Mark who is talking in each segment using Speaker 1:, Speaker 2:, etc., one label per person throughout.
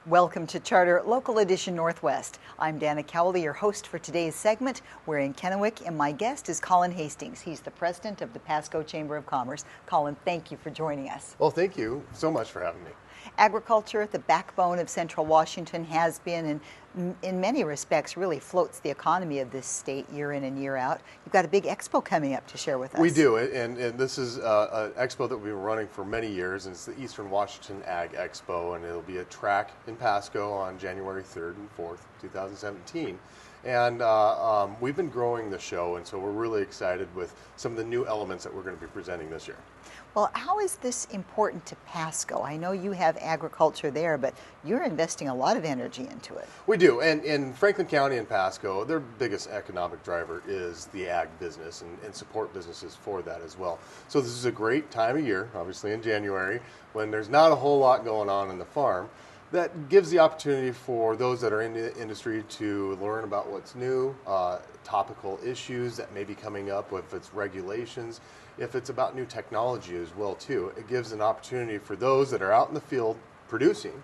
Speaker 1: Welcome to Charter Local Edition Northwest. I'm Dana Cowley, your host for today's segment. We're in Kennewick, and my guest is Colin Hastings. He's the president of the Pasco Chamber of Commerce. Colin, thank you for joining us.
Speaker 2: Well, thank you so much for having me.
Speaker 1: Agriculture, the backbone of Central Washington, has been and in many respects really floats the economy of this state year in and year out. You've got a big expo coming up to share with us.
Speaker 2: We do, and this is an expo that we've been running for many years, and it's the Eastern Washington Ag Expo, and it'll be a track in Pasco on January 3rd and 4th, 2017. And we've been growing the show, and so we're really excited with some of the new elements that we're going to be presenting this year.
Speaker 1: Well, how is this important to Pasco? I know you have agriculture there, but you're investing a lot of energy into it.
Speaker 2: We do, and in Franklin County and Pasco, their biggest economic driver is the ag business and support businesses for that as well. So this is a great time of year, obviously in January, when there's not a whole lot going on in the farm. That gives the opportunity for those that are in the industry to learn about what's new, topical issues that may be coming up, if it's regulations, if it's about new technology as well too. It gives an opportunity for those that are out in the field producing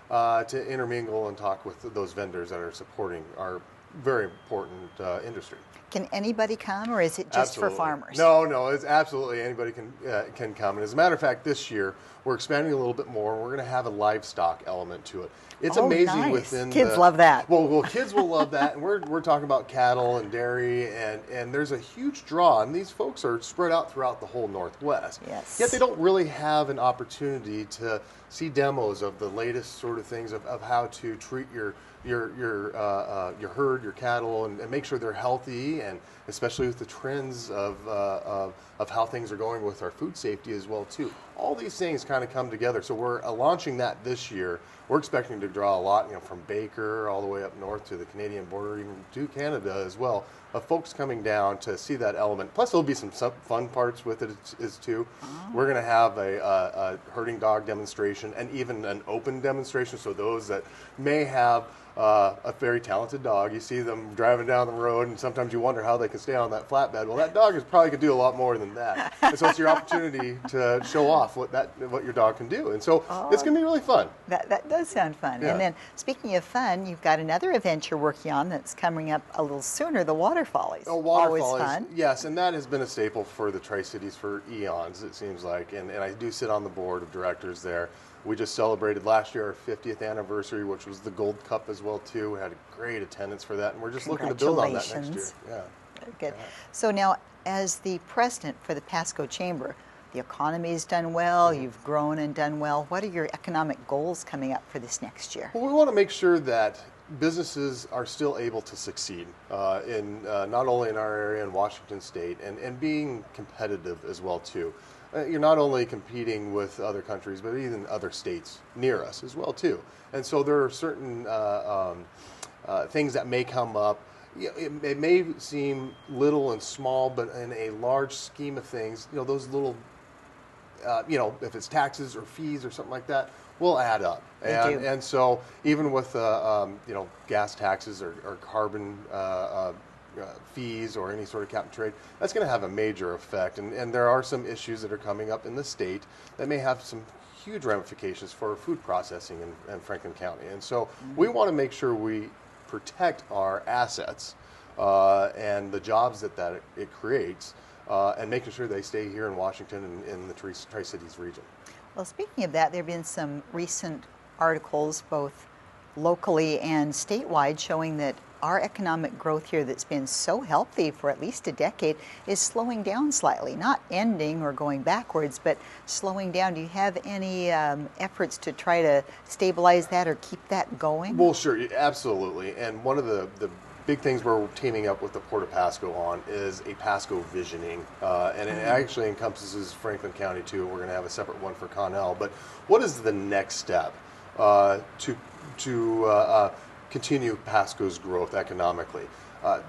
Speaker 2: to intermingle and talk with those vendors that are supporting our very important industry.
Speaker 1: Can anybody come, or is it just
Speaker 2: Absolutely.
Speaker 1: for farmers?
Speaker 2: No, it's absolutely anybody can come. And as a matter of fact, this year we're expanding a little bit more. We're going to have a livestock element to it. It's amazing
Speaker 1: nice.
Speaker 2: within
Speaker 1: kids love that.
Speaker 2: Well, kids will love that, and we're talking about cattle and dairy, and there's a huge draw, and these folks are spread out throughout the whole Northwest.
Speaker 1: Yes.
Speaker 2: Yet they don't really have an opportunity to see demos of the latest sort of things of how to treat your herd, your cattle, and make sure they're healthy, and especially with the trends of how things are going with our food safety as well too. All these things kind of come together. So we're launching that this year. We're expecting to draw a lot, from Baker all the way up north to the Canadian border, even to Canada as well, of folks coming down to see that element. Plus, there'll be some fun parts with it is too. Oh. We're going to have a herding dog demonstration and even an open demonstration. So those that may have a very talented dog, you see them driving down the road, and sometimes you wonder how they can stay on that flatbed. Well, that dog is probably could do a lot more than that. And so it's your opportunity to show off what your dog can do. And so it's going to be really fun.
Speaker 1: That does sound fun.
Speaker 2: Yeah.
Speaker 1: And then, speaking of fun, you've got another event you're working on that's coming up a little sooner, the Water Follies.
Speaker 2: Oh, Water
Speaker 1: Always
Speaker 2: Follies.
Speaker 1: fun.
Speaker 2: Yes, and that has been a staple for the Tri-Cities for eons, it seems like. And I do sit on the board of directors there. We just celebrated last year our 50th anniversary, which was the Gold Cup as well too. We had a great attendance for that, and we're just looking to build on that next year. Yeah.
Speaker 1: Very good. So now, as the president for the Pasco Chamber, the economy's done well, you've grown and done well. What are your economic goals coming up for this next year?
Speaker 2: Well, we want to make sure that businesses are still able to succeed in not only in our area in Washington State, and being competitive as well too. You're not only competing with other countries, but even other states near us as well too. And so there are certain things that may come up. It may seem little and small, but in a large scheme of things, those little, if it's taxes or fees or something like that, will add up. And so even with gas taxes or carbon fees or any sort of cap and trade, that's going to have a major effect. And there are some issues that are coming up in the state that may have some huge ramifications for food processing in Franklin County. And so we want to make sure we protect our assets and the jobs that it creates, and making sure they stay here in Washington and in the Tri-Cities region.
Speaker 1: Well, speaking of that, there have been some recent articles, both locally and statewide, showing that our economic growth here that's been so healthy for at least a decade is slowing down slightly, not ending or going backwards, but slowing down. Do you have any efforts to try to stabilize that or keep that going?
Speaker 2: Well, sure, absolutely. And one of the big things we're teaming up with the Port of Pasco on is a Pasco visioning, and it actually encompasses Franklin County too. We're going to have a separate one for Connell. But what is the next step to continue Pasco's growth economically?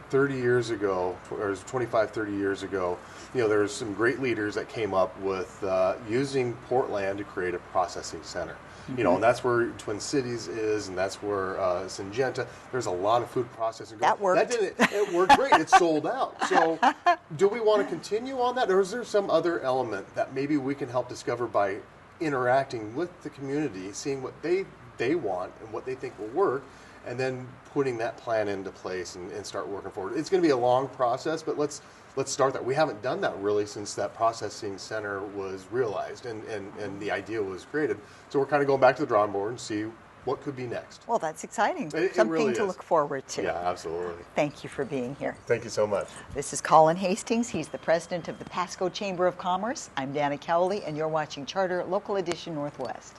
Speaker 2: 30 years ago, or 25, 30 years ago, there were some great leaders that came up with using port land to create a processing center. And that's where Twin Cities is, and that's where Syngenta. There's a lot of food processing.
Speaker 1: That worked.
Speaker 2: It worked great. It sold out. So do we want to continue on that, or is there some other element that maybe we can help discover by interacting with the community, seeing what they want and what they think will work, and then putting that plan into place and start working forward. It's going to be a long process, but let's start that. We haven't done that really since that processing center was realized and the idea was created. So we're kind of going back to the drawing board and see what could be next.
Speaker 1: Well, that's exciting.
Speaker 2: It
Speaker 1: Something
Speaker 2: really
Speaker 1: to
Speaker 2: is.
Speaker 1: look forward to.
Speaker 2: Yeah, absolutely.
Speaker 1: Thank you for being here.
Speaker 2: Thank you so much.
Speaker 1: This is Colin Hastings. He's the president of the Pasco Chamber of Commerce. I'm Dana Cowley, and you're watching Charter Local Edition Northwest.